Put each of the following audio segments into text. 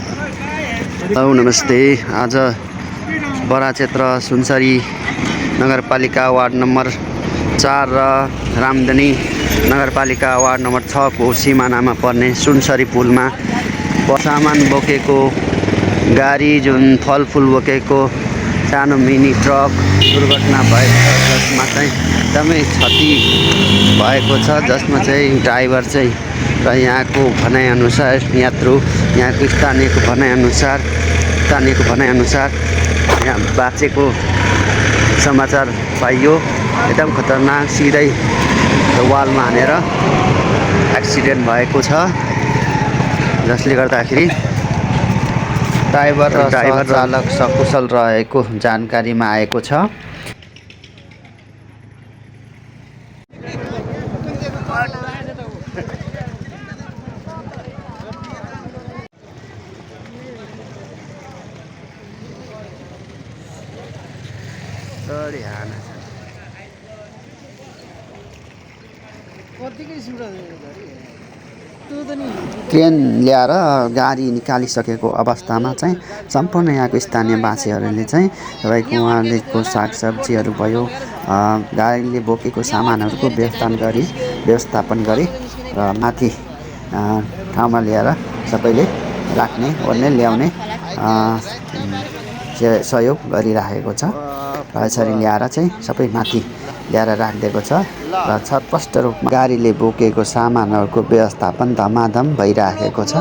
Hello नमस्ते। आज बरा क्षेत्र सुनसरी नगरपालिका वार्ड नम्बर 4 र रामधनी नगरपालिका वार्ड नम्बर 6 को सिमानामा पर्ने सुनसरी पुलमा सामान बोकेको गाडी जुन फलफुल बोकेको सानो मिनी ट्रक दुर्घटना भएको छ, जसमा चाहिँ एकदमै क्षति भएको छ, जसमा चाहिँ ड्राइभर चाहिँ र यहाँको भनाइअनुसार यहाँको स्थानीयको भनाइअनुसार यहाँ बाँचेको समाचार पाइयो। एकदम खतरनाक, सिधै वालमा हानेर एक्सिडेन्ट भएको छ, जसले गर्दाखेरि ड्राइभर र चालक सकुशल रहेको जानकारीमा आएको छ। क्रेन ल्याएर गाडी निकालिसकेको अवस्थामा चाहिँ सम्पूर्ण यहाँको स्थानीय बासीहरूले चाहिँ तपाईँको उहाँलेको सागसब्जीहरू भयो, गाडीले बोकेको सामानहरूको व्यवस्थापन गरी र माथि ठाउँमा ल्याएर सबैले राख्ने ओर्ने ल्याउने सहयोग गरिराखेको छ। र यसरी ल्याएर चाहिँ सबै माथि ल्याएर राखिदिएको छ र छटपष्ट रूपमा गाडीले बोकेको सामानहरूको व्यवस्थापन धमाधम भइराखेको छ।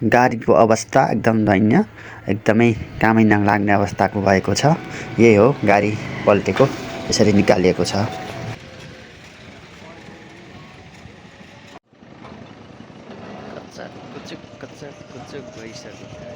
गाडीको अवस्था एकदम दैन्य, एकदमै कामै नलाग्ने अवस्थाको भएको छ। यही हो गाडी पल्टेको, यसरी निकालिएको छ। कच्चा कुचुक भइसक्यो।